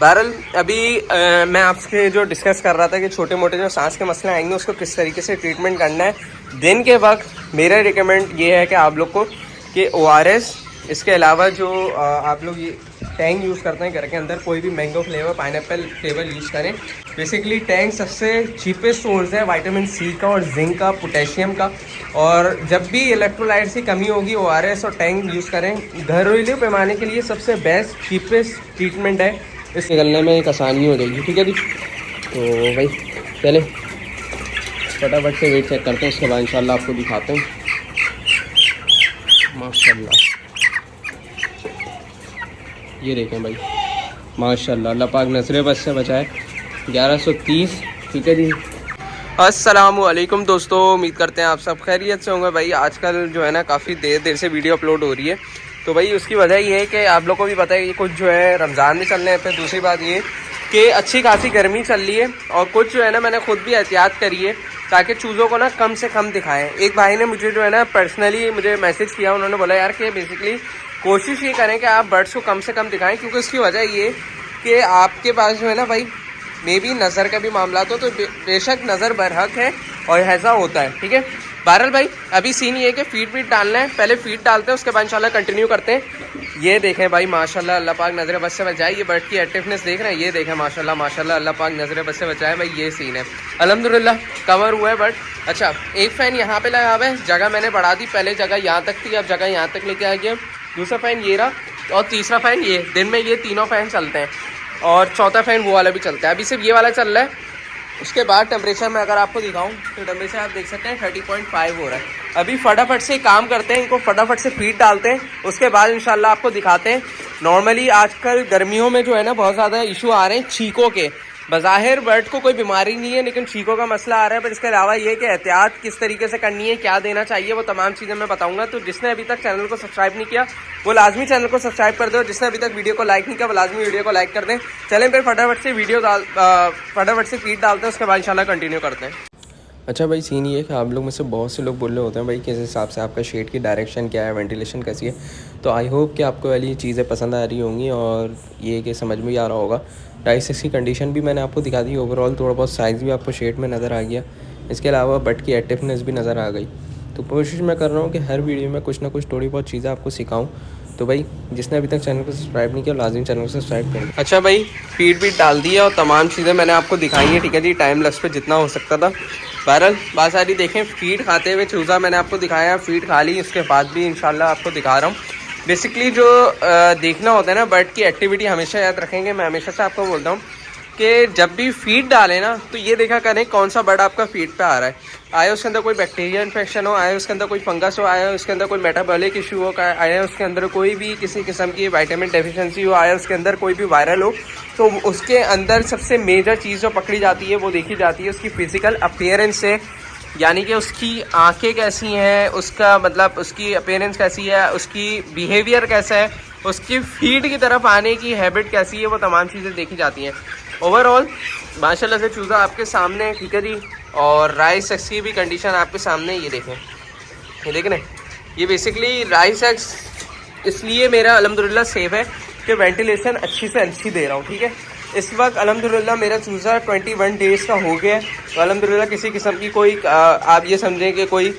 बहरहाल अभी मैं आपसे जो डिस्कस कर रहा था कि छोटे मोटे जो सांस के मसले आएंगे उसको किस तरीके से ट्रीटमेंट करना है। दिन के वक्त मेरा रिकमेंड ये है कि आप लोग को कि ORS, इसके अलावा जो आप लोग ये टैंग यूज़ करते हैं घर के अंदर, कोई भी mango flavour, pineapple flavour use करें। बेसिकली टैंग सबसे चीपेस्ट सोर्स है विटामिन सी का और जिंक का, पोटेशियम का। और जब भी इलेक्ट्रोलाइट्स की कमी होगी ORS और टैंग यूज़ करें। घरेलू पैमाने के लिए सबसे बेस्ट चीपेस्ट ट्रीटमेंट है, इस निकलने में एक आसानी हो जाएगी। ठीक है जी, तो भाई चले फटाफट से वेट चेक करते हैं, उसके बाद इंशाल्लाह आपको दिखाते हैं। माशाल्लाह ये देखें भाई, माशाल्लाह, अल्लाह पाक नजरे बस से बचाए। 1130। ठीक है जी। अस्सलामुअलैकुम दोस्तों, उम्मीद करते हैं आप सब खैरियत से होंगे। भाई आजकल जो है ना काफ़ी देर से वीडियो अपलोड हो रही है, तो भाई उसकी वजह ये है कि आप लोग को भी पता है कि कुछ जो है रमज़ान भी चल रहे हैं। फिर दूसरी बात ये कि अच्छी खासी गर्मी चल रही है और कुछ जो है ना मैंने खुद भी एहतियात करी है ताकि चूज़ों को ना कम से कम दिखाएं। एक भाई ने मुझे जो है ना पर्सनली मुझे मैसेज किया, उन्होंने बोला यार कि बेसिकली कोशिश ये करें कि आप बर्ड्स को कम से कम दिखाएं, क्योंकि उसकी वजह ये कि आपके पास जो है ना भाई मे भी नज़र का भी मामला तो बेशक नज़र बरहक है और ऐसा होता है। ठीक है, बहरहाल भाई अभी सीन ये है कि फीड डालना है, पहले फीड डालते हैं, उसके बाद इंशाल्लाह कंटिन्यू करते हैं। ये देखें भाई माशाल्लाह, अल्लाह पाक नज़र बस से बचाए। ये बर्ड की एक्टिवनेस देख रहे हैं, ये देखें माशाल्लाह माशाल्लाह, अल्लाह पाक नज़र बस से बचाए। भाई ये सीन है, अल्हम्दुलिल्लाह कवर हुआ है बर्ड। अच्छा, एक फ़ैन यहाँ पे लगा हुआ है, जगह मैंने बढ़ा दी, पहले जगह यहाँ तक थी, अब जगह यहाँ तक लेके आ गया। दूसरा फ़ैन ये रहा और तीसरा फ़ैन ये। दिन में ये तीनों फ़ैन चलते हैं और चौथा फ़ैन वो वाला भी चलता है। अभी सिर्फ ये वाला चल रहा है। उसके बाद टेम्परेचर में अगर आपको दिखाऊं तो टेम्परेचर आप देख सकते हैं 30.5 हो रहा है। अभी फटाफट से काम करते हैं, इनको फटाफट से फीड डालते हैं, उसके बाद इंशाल्लाह आपको दिखाते हैं। नॉर्मली आजकल गर्मियों में जो है ना बहुत ज़्यादा इशू आ रहे हैं छींकों के। बज़ाहिर बर्ड को कोई बीमारी नहीं है, लेकिन छींकों का मसला आ रहा है। पर इसके अलावा ये कि एहतियात किस तरीके से करनी है, क्या देना चाहिए, वो तमाम चीज़ें मैं बताऊंगा। तो जिसने अभी तक चैनल को सब्सक्राइब नहीं किया वो लाजमी चैनल को सब्सक्राइब कर दो, जिसने अभी तक वीडियो को लाइक नहीं किया वो लाजमी वीडियो को लाइक कर दें। चलें फिर फटाफट से फीड डालते हैं, उसके बाद इंशाल्लाह कंटिन्यू करते हैं। अच्छा भाई सीन ये है कि आप लोग में से बहुत से लोग बोल रहे होते हैं भाई किस हिसाब से आपका शेड की डायरेक्शन क्या है, वेंटिलेशन कैसी है। तो आई होप कि आपको वाली चीज़ें पसंद आ रही होंगी और ये कि समझ में ही आ रहा होगा। डाइसेक्स की कंडीशन भी मैंने आपको दिखा दी, ओवरऑल थोड़ा बहुत साइज़ भी आपको शेड में नज़र आ गया। इसके अलावा बट की एक्टिवनेस भी नज़र आ गई। तो कोशिश मैं कर रहा हूँ कि हर वीडियो में कुछ ना कुछ थोड़ी बहुत चीज़ें आपको सिखाऊँ। तो भाई जिसने अभी तक चैनल को सब्सक्राइब नहीं किया लाजमी चैनल को सब्सक्राइब करें। अच्छा भाई फीड भी डाल दिया और तमाम चीज़ें मैंने आपको दिखाई हैं। ठीक है जी, टाइम लैप्स पे जितना हो सकता था। बहरहाल बात सारी देखें, फीड खाते हुए चूज़ा मैंने आपको दिखाया, फीड खा ली, उसके बाद भी इंशाल्लाह आपको दिखा रहा हूँ। बेसिकली जो देखना होता है ना बर्ड की एक्टिविटी हमेशा याद रखेंगे। मैं हमेशा से आपको बोलता हूँ कि जब भी फीड डालें ना तो ये देखा करें कौन सा बर्ड आपका फीड पे आ रहा है। आया उसके अंदर कोई बैक्टीरिया इन्फेक्शन हो, आया उसके अंदर कोई फंगस हो, आया उसके अंदर कोई मेटाबॉलिक इशू हो, आया उसके अंदर कोई भी किसी किस्म की विटामिन डेफिशिएंसी हो, आया उसके अंदर कोई भी वायरल हो। तो उसके अंदर सबसे मेजर चीज़ जो पकड़ी जाती है वो देखी जाती है उसकी फ़िज़िकल अपीयरेंस से, यानी कि उसकी आंखें कैसी हैं, उसका मतलब उसकी अपीयरेंस कैसी है, उसकी बिहेवियर कैसा है, उसकी फीड की तरफ आने की हैबिट कैसी है, वो तमाम चीज़ें देखी जाती हैं। ओवरऑल माशाल्लाह से चूज़ा आपके सामने। ठीक है जी, और राइस एक्स की भी कंडीशन आपके सामने। ये देखें, ये देखें ना, ये बेसिकली राइस एक्स इसलिए मेरा अल्हम्दुलिल्लाह सेफ है कि वेंटिलेशन अच्छी से अच्छी दे रहा हूँ। ठीक है, इस वक्त अल्हम्दुलिल्लाह मेरा चूज़ा 21 डेज़ का हो गया है। तो अल्हम्दुलिल्लाह किसी किस्म की कोई आप ये समझें कि कोई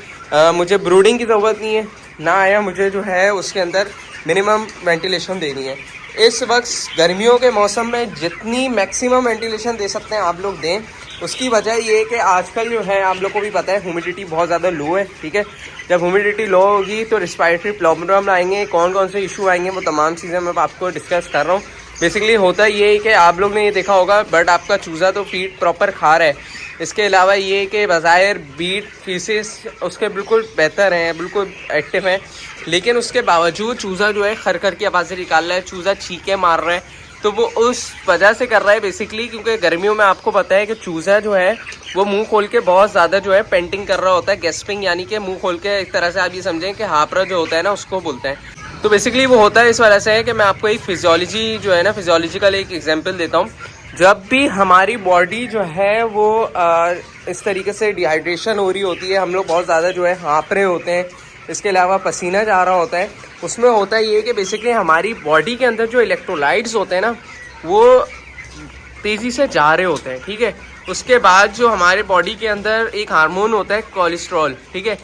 मुझे ब्रूडिंग की ज़रूरत नहीं है ना, आया मुझे जो है उसके अंदर मिनिमम वेंटिलेशन देनी है। इस वक्त गर्मियों के मौसम में जितनी मैक्सिमम वेंटिलेशन दे सकते हैं आप लोग दें। उसकी वजह ये है कि आजकल जो है आप लोग को भी पता है ह्यूमिडिटी बहुत ज़्यादा लो है। ठीक है, जब ह्यूमिडिटी लो होगी तो रिस्पायरेटरी प्रॉब्लम आएंगे, कौन कौन से इशू आएंगे वो तमाम चीज़ें मैं आपको डिस्कस कर रहा हूँ। बेसिकली होता ये है कि आप लोग ने ये देखा होगा बट आपका चूज़ा तो फीड प्रॉपर खा रहा है। इसके अलावा ये कि बज़ाहिर बीट फीसेस उसके बिल्कुल बेहतर हैं, बिल्कुल एक्टिव हैं, लेकिन उसके बावजूद चूज़ा जो है खर खर की आवाज़ें निकाल रहा है, चूज़ा छींके मार रहा है। तो वो उस वजह से कर रहा है बेसिकली क्योंकि गर्मियों में आपको पता है कि चूज़ा जो है वो मुंह खोल के बहुत ज़्यादा जो है पेंटिंग कर रहा होता है, गैस्पिंग, यानी कि मुंह खोल के एक तरह से आप ये समझें कि हापरा जो होता है ना उसको बोलते हैं। तो बेसिकली वो होता है इस वजह से है कि मैं आपको एक फिजियोलॉजी जो है ना फिजियोलॉजिकल एक एग्जांपल देता हूँ। जब भी हमारी बॉडी जो है वो इस तरीके से डिहाइड्रेशन हो रही होती है, हम लोग बहुत ज़्यादा जो है हाँप रहे होते हैं, इसके अलावा पसीना जा रहा होता है, उसमें होता ये है कि बेसिकली हमारी बॉडी के अंदर जो इलेक्ट्रोलाइट्स होते हैं ना वो तेज़ी से जा रहे होते हैं, ठीक है। उसके बाद जो हमारे बॉडी के अंदर एक हार्मोन होता है कोलेस्ट्रॉल, ठीक है,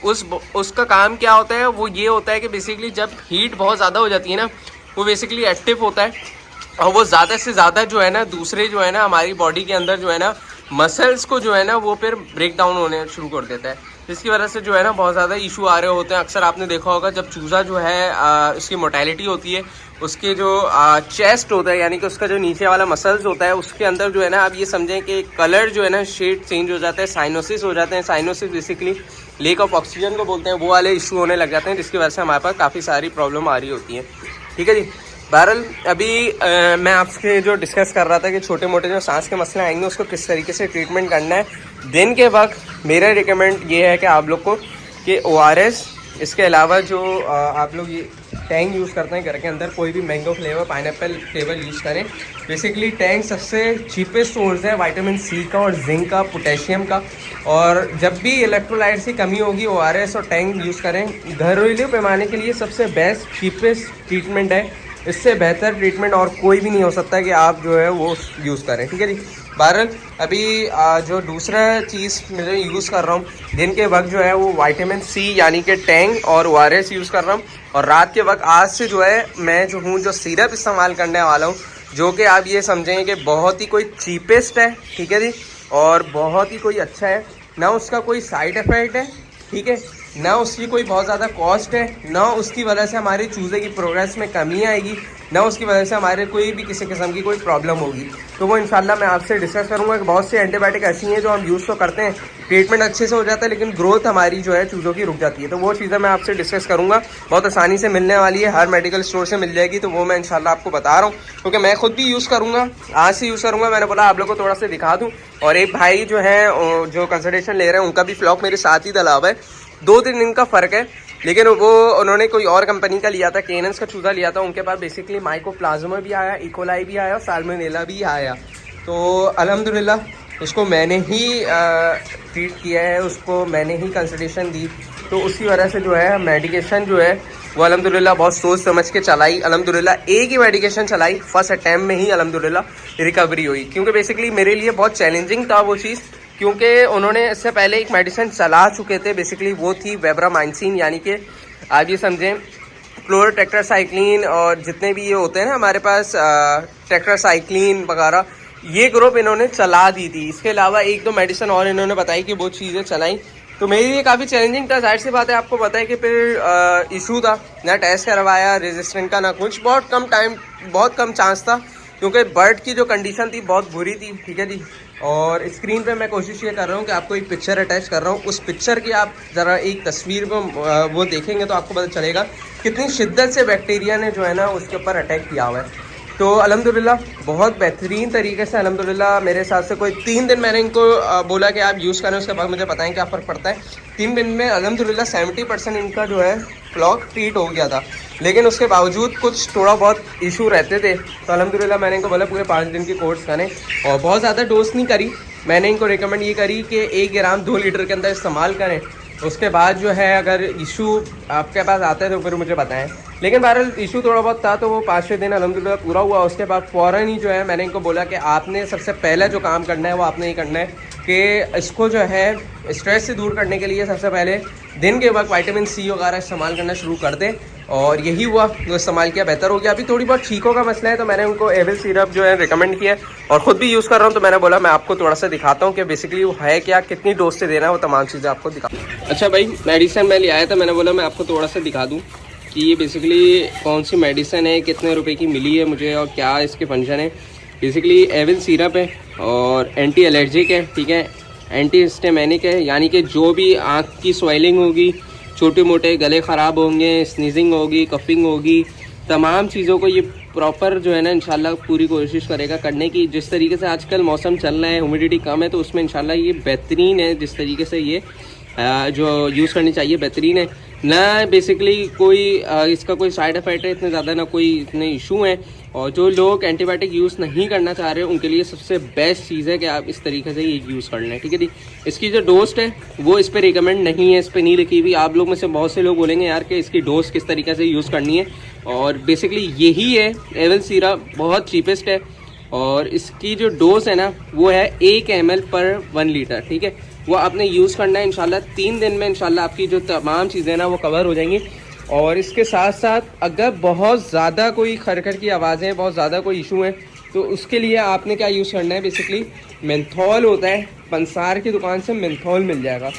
उसका काम क्या होता है, वो ये होता है कि बेसिकली जब हीट बहुत ज़्यादा हो जाती है ना, वो बेसिकली एक्टिव होता है और वो ज़्यादा से ज़्यादा जो है ना दूसरे जो है ना हमारी बॉडी के अंदर जो है ना मसल्स को जो है ना वो फिर ब्रेक डाउन होने शुरू कर देता है, जिसकी वजह से जो है ना बहुत ज़्यादा इशू आ रहे होते हैं। अक्सर आपने देखा होगा जब चूज़ा जो है इसकी मोर्टेलिटी होती है, उसके जो चेस्ट होता है यानी कि उसका जो नीचे वाला मसल्स होता है उसके अंदर जो है ना आप ये समझें कि कलर जो है ना शेड चेंज हो जाता है, साइनोसिस हो जाते हैं। Cyanosis basically lake of oxygen को बोलते हैं, वो वाले इशू होने लग जाते हैं, जिसकी वजह से हमारे पास काफ़ी सारी प्रॉब्लम आ रही होती है, ठीक है जी। बहरहाल अभी मैं आपसे जो डिस्कस कर रहा था कि छोटे मोटे जो सांस के मसले आएंगे उसको किस तरीके से ट्रीटमेंट करना है। दिन के वक्त मेरा रिकमेंड ये है कि आप लोग को कि ORS, इसके अलावा जो आप लोग ये टैंग यूज़ करते हैं घर के अंदर, कोई भी mango flavour, pineapple flavour use करें। बेसिकली टैंग सबसे चीपेस्ट सोर्स है विटामिन C का और जिंक का, पोटेशियम का। और जब भी इलेक्ट्रोलाइट्स की कमी होगी ORS और टैंग यूज़ करें। घरेलू पैमाने के लिए सबसे बेस्ट चीपेस्ट ट्रीटमेंट है, इससे बेहतर ट्रीटमेंट और कोई भी नहीं हो सकता कि आप जो है वो यूज़ करें, ठीक है जी। बहरहाल अभी जो दूसरा चीज़ मैं यूज़ कर रहा हूँ दिन के वक्त जो है वो विटामिन C यानी कि टैंग और ORS यूज़ कर रहा हूँ। और रात के वक्त आज से जो है मैं जो हूँ जो सिरप इस्तेमाल करने वाला हूँ, जो कि आप ये समझें कि बहुत ही कोई चीपेस्ट है, ठीक है जी, और बहुत ही कोई अच्छा है, ना उसका कोई साइड इफ़ेक्ट है, ठीक है, ना उसकी कोई बहुत ज़्यादा कॉस्ट है, ना उसकी वजह से हमारे चूज़े की प्रोग्रेस में कमी आएगी, ना उसकी वजह से हमारे कोई भी किसी किस्म की कोई प्रॉब्लम होगी। तो वो इंशाल्लाह मैं आपसे डिस्कस करूंगा कि बहुत से एंटीबायोटिक ऐसी हैं जो हम यूज़ तो करते हैं, ट्रीटमेंट अच्छे से हो जाता है, लेकिन ग्रोथ हमारी जो है चूज़ों की रुक जाती है। तो वो चीज़ें मैं आपसे डिस्कस करूँगा, बहुत आसानी से मिलने वाली है, हर मेडिकल स्टोर से मिल जाएगी। तो वो मैं इंशाल्लाह आपको बता रहा हूँ, क्योंकि मैं खुद भी यूज़ करूँगा, आज से यूज़ करूँगा। मैंने बोला आप लोग को थोड़ा सा दिखा दूँ। और एक भाई जो है जो कंसल्टेशन ले रहे हैं, उनका भी फ्लॉक मेरे साथ ही तालाब है, 2-3 दिन का फ़र्क है, लेकिन वो उन्होंने कोई और कंपनी का लिया था, केनस का चूज़ा लिया था। उनके पास बेसिकली माइकोप्लाज्मा भी आया, इकोलाई भी आया और साल्मोनेला भी आया। तो अल्हम्दुलिल्लाह उसको मैंने ही ट्रीट किया है, उसको मैंने ही कंसल्टेशन दी। तो उसी वजह से जो है मेडिकेशन जो है वो अल्हम्दुलिल्लाह बहुत सोच समझ के चलाई। अल्हम्दुलिल्लाह एक ही मेडिकेशन चलाई, फर्स्ट अटैम्प्ट में ही अल्हम्दुलिल्लाह रिकवरी हुई। क्योंकि बेसिकली मेरे लिए बहुत चैलेंजिंग था वो चीज़, क्योंकि उन्होंने इससे पहले एक मेडिसिन चला चुके थे, बेसिकली वो थी वेब्रामाइसिन, यानी कि आप ये समझें क्लोरोटेट्रासाइक्लिन और जितने भी ये होते हैं ना हमारे पास टेट्रासाइक्लिन वगैरह, ये ग्रुप इन्होंने चला दी थी। इसके अलावा 1-2 मेडिसिन और इन्होंने बताई कि वो चीज़ें चलाई। तो मेरे लिए काफ़ी चैलेंजिंग था, जाहिर सी बात है, आपको पता है कि फिर इशू था, ना टेस्ट करवाया रेजिस्टेंट का ना कुछ, बहुत कम चांस था, क्योंकि बर्ड की जो कंडीशन थी बहुत बुरी थी, ठीक है जी। और स्क्रीन पे मैं कोशिश ये कर रहा हूँ कि आपको एक पिक्चर अटैच कर रहा हूँ, उस पिक्चर की आप ज़रा एक तस्वीर को वो देखेंगे तो आपको पता चलेगा कितनी शिद्दत से बैक्टीरिया ने जो है ना उसके ऊपर अटैक किया हुआ है। तो अल्हम्दुलिल्लाह बहुत बेहतरीन तरीके से अल्हम्दुलिल्लाह मेरे हिसाब से कोई 3 दिन मैंने इनको बोला कि आप यूज़ करें, उसके बाद मुझे बताएं क्या फ़र्क पड़ता है। 3 दिन में अल्हम्दुलिल्लाह 70% इनका जो है फ्लॉक ट्रीट हो गया था, लेकिन उसके बावजूद कुछ थोड़ा बहुत इशू रहते थे। तो अल्हम्दुलिल्लाह मैंने इनको बोला पूरे 5 दिन की कोर्स करें, और बहुत ज़्यादा डोज नहीं करी, मैंने इनको रिकमेंड ये करी कि 1 ग्राम 2 लीटर के अंदर इस्तेमाल करें। उसके बाद जो है अगर इशू आपके पास आता है तो फिर मुझे बताएं। लेकिन बहरहाल इशू थोड़ा बहुत था, तो वो 5-6 दिन अल्हम्दुलिल्लाह पूरा हुआ। उसके बाद फ़ौरन ही जो है मैंने इनको बोला कि आपने सबसे पहले जो काम करना है वो आपने ये करना है कि इसको जो है स्ट्रेस से दूर करने के लिए सबसे पहले दिन के वक्त विटामिन C वगैरह इस्तेमाल करना शुरू कर दें। और यही हुआ, जो इस्तेमाल किया बेहतर हो गया। अभी थोड़ी बहुत छींकों का मसला है, तो मैंने उनको एविल सिरप जो है रिकमेंड किया और ख़ुद भी यूज़ कर रहा हूँ। तो मैंने बोला मैं आपको थोड़ा सा दिखाता हूँ कि बेसिकली वो है क्या, कितनी डोज से देना है, वो तमाम चीज़ें आपको दिखा। अच्छा भाई, मेडिसिन मैं ले आया था, मैंने बोला मैं आपको थोड़ा सा दिखा दूँ कि ये बेसिकली कौन सी मेडिसिन है, कितने रुपए की मिली है मुझे और क्या इसके फंक्शन है। बेसिकली एविल सिरप है और एंटी एलर्जिक है, ठीक है, एंटी हिस्टामिनिक है, यानी कि जो भी आँख की स्वेलिंग होगी, छोटे मोटे गले ख़राब होंगे, स्नीजिंग होगी, कफिंग होगी, तमाम चीज़ों को ये प्रॉपर जो है ना इंशाल्लाह पूरी कोशिश करेगा करने की। जिस तरीके से आजकल मौसम चल रहा है, ह्यूमिडिटी कम है, तो उसमें इंशाल्लाह ये बेहतरीन है। जिस तरीके से ये जो यूज़ करनी चाहिए बेहतरीन है ना। बेसिकली कोई इसका कोई साइड इफ़ेक्ट है इतने ज़्यादा, ना कोई इतने इशू हैं। और जो लोग एंटीबायोटिक यूज़ नहीं करना चाह रहे हैं उनके लिए सबसे बेस्ट चीज़ है कि आप इस तरीके से ये यूज़ कर लें, ठीक है जी। इसकी जो डोस्ट है वो इस पर रिकमेंड नहीं है, इस पर नहीं लिखी हुई। आप लोग में से बहुत से लोग बोलेंगे यार कि इसकी डोज किस तरीके से यूज़ करनी है, और बेसिकली यही है। एविल सिरप बहुत चीपेस्ट है, और इसकी जो डोज है ना वो है 1 ml पर 1 लीटर, ठीक है। वो आपने यूज़ करना है इंशाल्लाह। 3 दिन में इंशाल्लाह आपकी जो तमाम चीज़ें ना वो कवर हो जाएंगी। और इसके साथ साथ अगर बहुत ज़्यादा कोई खरखर की आवाज़ें, बहुत ज़्यादा कोई इशू है, तो उसके लिए आपने क्या यूज़ करना है, बेसिकली मेंथोल होता है, पंसार की दुकान से मेंथोल मिल जाएगा,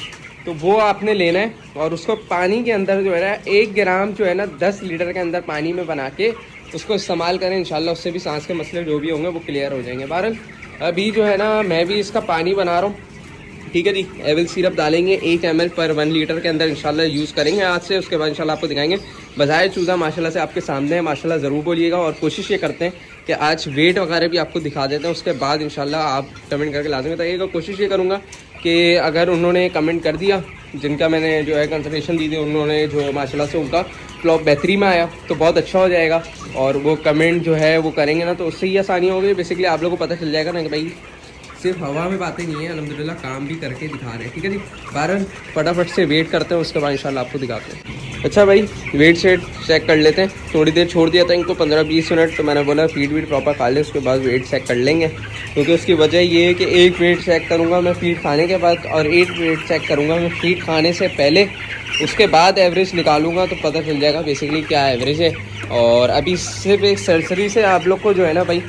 तो वो आपने लेना है और उसको पानी के अंदर जो है ना 1 ग्राम जो है ना 10 लीटर के अंदर पानी में बना के उसको इस्तेमाल करें। इंशाल्लाह उससे भी सांस के मसले जो भी होंगे वो क्लियर हो जाएंगे। बहरहाल अभी जो है ना मैं भी इसका पानी बना रहा हूँ, ठीक है जी। एविल सिरप डालेंगे 1 ml पर 1 लीटर के अंदर इंशाल्लाह यूज़ करेंगे आज से। उसके बाद इंशाल्लाह आपको दिखाएंगे। बजाय चूज़ा माशाल्लाह से आपके सामने है, माशाल्लाह ज़रूर बोलिएगा। और कोशिश ये करते हैं कि आज वेट वगैरह भी आपको दिखा देते हैं, उसके बाद इंशाल्लाह आप कमेंट करके लाजमी बताइएगा। कोशिश ये करूँगा कि अगर उन्होंने कमेंट कर दिया, जिनका मैंने जो है कंसल्टेशन दी थी, उन्होंने जो माशाल्लाह से उनका फ्लॉप बेहतरीन में आया तो बहुत अच्छा हो जाएगा। और वो कमेंट जो है वो करेंगे ना तो उससे ही आसानी होगी। बेसिकली आप लोगों को पता चल जाएगा ना कि भाई सिर्फ हवा में बातें नहीं है, अल्हम्दुलिल्लाह काम भी करके दिखा रहे हैं, ठीक है जी। बहरहाल फटाफट से वेट करते हैं, उसके बाद इंशाल्लाह आपको दिखाते हैं। अच्छा भाई वेट शेट चेक कर लेते हैं। थोड़ी देर छोड़ दिया था इनको 15-20 मिनट, तो मैंने बोला फीड वीड प्रॉपर खा ले, उसके बाद वेट चेक कर लेंगे। क्योंकि उसकी वजह ये है कि एक वेट चेक करूँगा मैं फीड खाने के बाद, और एक वेट चेक करूँगा मैं फीड खाने से पहले, उसके बाद एवरेज निकालूंगा तो पता चल जाएगा बेसिकली क्या एवरेज है। और अभी सिर्फ एक सरसरी से आप लोग को जो है ना भाई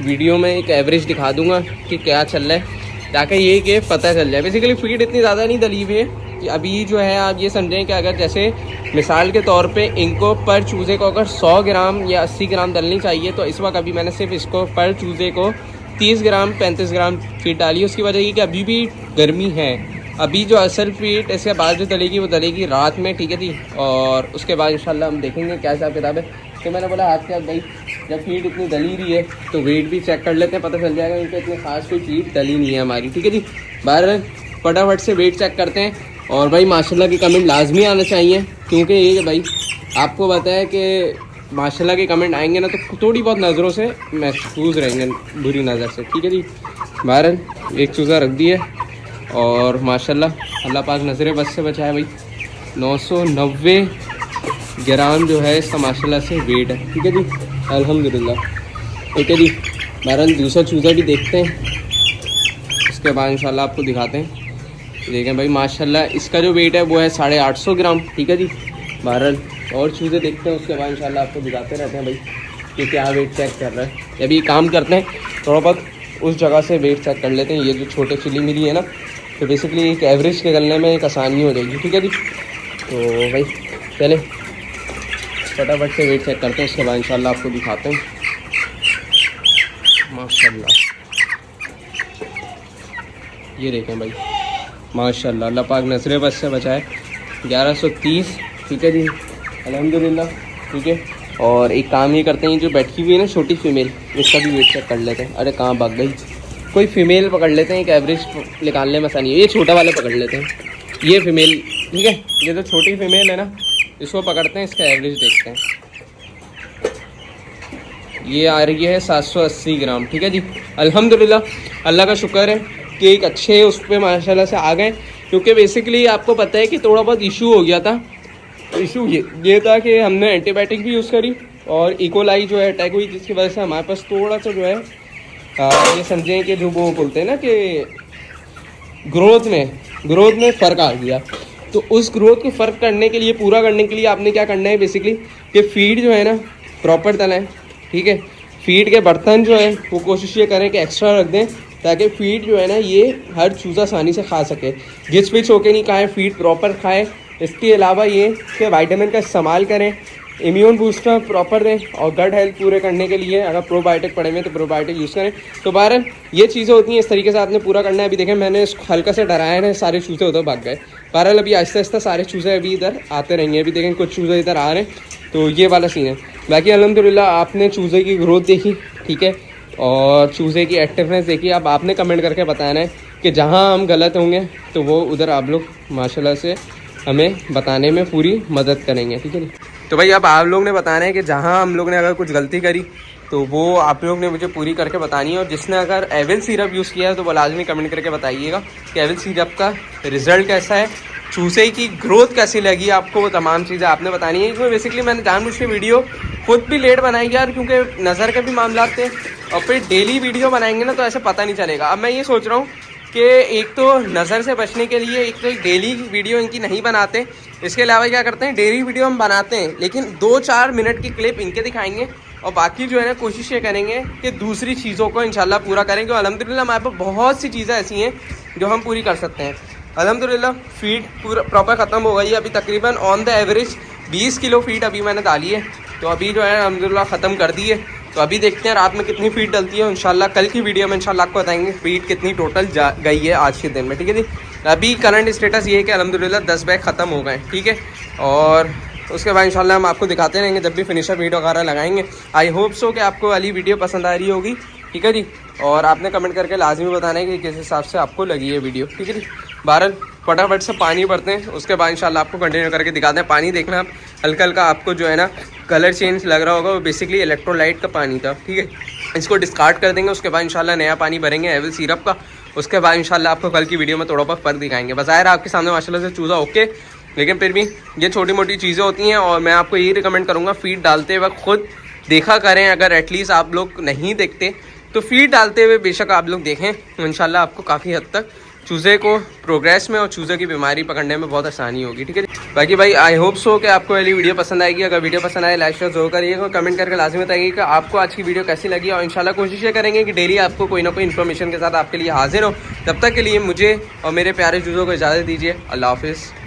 वीडियो में एक एवरेज दिखा दूंगा कि क्या चल रहा है, ताकि ये कि पता चल जाए। बेसिकली फीड इतनी ज़्यादा नहीं डली हुई है कि अभी जो है आप ये समझें कि अगर जैसे मिसाल के तौर पे इनको पर चूज़े को अगर 100 ग्राम या 80 ग्राम डलनी चाहिए, तो इस वक्त अभी मैंने सिर्फ इसको पर चूज़े को 30 ग्राम 35 ग्राम फीड डाली। उसकी वजह ये कि अभी भी गर्मी है। अभी जो असल फीड इसके बाद जो डलेगी वो डलेगी रात में, ठीक है जी। और उसके बाद इंशाल्लाह हम देखेंगे क्या हिसाब किताब है। तो मैंने बोला आज के भाई जब फीड इतनी डली रही है तो वेट भी चेक कर लेते हैं, पता चल जाएगा क्योंकि इतनी खास कोई फीड डली नहीं है हमारी, ठीक है जी। बहरहाल फटाफट से वेट चेक करते हैं। और भाई माशाल्लाह की कमेंट लाजमी आना चाहिए, क्योंकि ये भाई आपको पता है कि माशाल्लाह के कमेंट आएंगे ना तो थोड़ी बहुत नज़रों से महफूज रहेंगे, बुरी नज़र से, ठीक है जी। बहरहाल एक चूज़ा रख दी है और माशाल्लाह अल्लाह पाक नज़र बस से बचाए भाई। 990 ग्राम जो है इसका माशाल्लाह से वेट है, ठीक है जी, अल्हम्दुलिल्लाह, ठीक है जी। बहरहाल दूसरा चूज़ा भी देखते हैं, उसके बाद इंशाल्लाह आपको दिखाते हैं। देखें भाई माशाल्लाह इसका जो वेट है वो है 850 ग्राम, ठीक है जी। बहरहाल और चूज़े देखते हैं, उसके बाद इंशाल्लाह आपको दिखाते रहते हैं भाई कि क्या वेट चेक कर रहा है। अभी काम करते हैं थोड़ा बहुत उस जगह से वेट चेक कर लेते हैं। ये जो छोटे चिली मिली है ना, तो बेसिकली एक एवरेज निकलने में एक आसानी हो जाएगी, ठीक है जी। तो भाई चले फटाफट से वेट चेक करते हैं, उसके बाद इंशाल्लाह आपको दिखाते हैं। माशाल्लाह ये देखें भाई माशाल्लाह, अल्लाह पाक नजरे बस से बचाए। 1130, ठीक है जी, अल्हम्दुलिल्लाह, ठीक है। और एक काम ये करते हैं, जो बैठी हुई है ना छोटी फीमेल, इसका भी वेट चेक कर लेते हैं। अरे कहाँ भाग गई, कोई फीमेल पकड़ लेते हैं, एक एवरेज निकालने में आसानी है। ये छोटा वाले पकड़ लेते हैं, ये फीमेल, ठीक है। ये तो छोटी फीमेल है ना, इसको पकड़ते हैं, इसका एवरेज देखते हैं। ये आ रही है 780 ग्राम, ठीक है जी, अल्हम्दुलिल्लाह, अल्लाह का शुक्र है कि एक अच्छे उस पर माशाल्लाह से आ गए। क्योंकि बेसिकली आपको पता है कि थोड़ा बहुत इशू हो गया था। इशू ये था कि हमने एंटीबायोटिक भी यूज़ करी और इकोलाई जो है अटैक हुई, जिसकी वजह से हमारे पास थोड़ा सा जो है ये समझें कि जो वो बोलते हैं ना कि ग्रोथ में फ़र्क आ गया। तो उस ग्रोथ को फ़र्क करने के लिए, पूरा करने के लिए आपने क्या करना है बेसिकली कि फ़ीड जो है ना प्रॉपर तलाएं, ठीक है। फ़ीड के बर्तन जो है वो कोशिश ये करें कि एक्स्ट्रा रख दें, ताकि फ़ीड जो है ना ये हर चूज़ा आसानी से खा सके, घिच पिच होके नहीं खाएं, फ़ीड प्रॉपर खाएं। इसके अलावा ये कि विटामिन का इस्तेमाल करें, इम्यून बूस्टर प्रॉपर दें, और गट हेल्थ पूरे करने के लिए अगर प्रोबायोटिक पड़े हुए तो प्रोबायोटिक यूज़ करें। तो बहरहाल ये चीज़ें होती हैं, इस तरीके से आपने पूरा करना है। अभी देखें मैंने इसको हल्का से डराया है, सारे चूज़े उधर भाग गए। बहरहाल अभी आहिस्ता आहिस्ता सारे चूज़े अभी इधर आते रहेंगे। अभी देखें कुछ चूज़े इधर आ रहे हैं, तो ये वाला सीन है। बाकी अल्हम्दुलिल्लाह आपने चूज़े की ग्रोथ देखी, ठीक है, और चूज़े की एक्टिवनेस देखी। अब आपने कमेंट करके बताना है कि जहाँ हम गलत होंगे तो वो उधर आप लोग माशाल्लाह से हमें बताने में पूरी मदद करेंगे, ठीक है। तो भाई अब आप लोग ने बताना है कि जहाँ हम लोग ने अगर कुछ गलती करी तो वो आप लोग ने मुझे पूरी करके बतानी है। और जिसने अगर एविल सिरप यूज़ किया है तो वो लाजमी कमेंट करके बताइएगा कि एविल सिरप का रिज़ल्ट कैसा है, चूज़े की ग्रोथ कैसी लगी आपको, वो तमाम चीज़ें आपने बतानी है। इसमें बेसिकली मैंने जानबूझ के वीडियो खुद भी लेट बनाएगी यार, क्योंकि नज़र के भी मामला थे, और फिर डेली वीडियो बनाएंगे ना तो ऐसे पता नहीं चलेगा। अब मैं ये सोच रहा हूँ कि एक तो नज़र से बचने के लिए एक तो डेली वीडियो इनकी नहीं बनाते, इसके अलावा क्या करते हैं, डेली वीडियो हम बनाते हैं लेकिन 2-4 मिनट की क्लिप इनके दिखाएंगे, और बाकी जो है ना कोशिश ये करेंगे कि दूसरी चीज़ों को इंशाल्लाह पूरा करेंगे। और अल्हम्दुलिल्लाह हमारे पास बहुत सी चीज़ें ऐसी हैं जो हम पूरी कर सकते हैं। अल्हम्दुलिल्लाह फीड पूरा प्रॉपर ख़त्म हो गई है, अभी तकरीबन on the average 20 kilo feed अभी मैंने डाली है, तो अभी जो है अल्हम्दुलिल्लाह ख़त्म कर दी है। तो अभी देखते हैं रात में कितनी फीड डलती है, इंशाल्लाह कल की वीडियो में इंशाल्लाह आपको बताएंगे फीड कितनी टोटल गई है आज के दिन में, ठीक है जी। अभी करंट स्टेटस ये है कि अल्हम्दुलिल्लाह 10 बैग ख़त्म हो गए, ठीक है। और उसके बाद इंशाल्लाह हम आपको दिखाते रहेंगे जब भी फिनिशर वीडियो वगैरह लगाएंगे। आई होप सो कि आपको वाली वीडियो पसंद आ रही होगी, ठीक है जी। और आपने कमेंट करके लाजमी बताना है कि किस हिसाब से आपको लगी है वीडियो, ठीक है जी। बहरहाल फटाफट से पानी भरते हैं, उसके बाद इंशाल्लाह आपको कंटिन्यू करके दिखाते हैं। पानी देखना आप हल्का हल्का आपको जो है ना कलर चेंज लग रहा होगा, वो बेसिकली इलेक्ट्रोलाइट का पानी था, ठीक है। इसको डिस्कार्ड कर देंगे, उसके बाद इंशाल्लाह नया पानी भरेंगे एविल सिरप का। उसके बाद इंशाल्लाह आपको कल की वीडियो में थोड़ा बहुत फ़र्क दिखाएंगे। बज़ाहिर आपके सामने माशाल्लाह से चूज़ा ओके, लेकिन फिर भी ये छोटी मोटी चीज़ें होती हैं। और मैं आपको यही रिकमेंड करूँगा फीड डालते वक्त खुद देखा करें, अगर एटलीस्ट आप लोग नहीं देखते तो फीड डालते हुए बेशक आप लोग देखें, तो इंशाल्लाह आपको काफ़ी हद तक चूज़े को प्रोग्रेस में और चूज़े की बीमारी पकड़ने में बहुत आसानी होगी, ठीक है। बाकी भाई आई होप सो कि आपको वाली वीडियो पसंद आएगी। अगर वीडियो पसंद आए लाइक शेयर जरूर करिएगा, कमेंट करके लाजमी बताइए कि आपको आज की वीडियो कैसी लगी, और इंशाल्लाह कोशिश ये करेंगे कि डेली आपको कोई ना कोई इन्फॉर्मेशन के साथ आपके लिए हाजिर हो। तब तक के लिए मुझे और मेरे प्यारे चूज़ों को इजाज़त दीजिए। अल्लाह हाफिज़।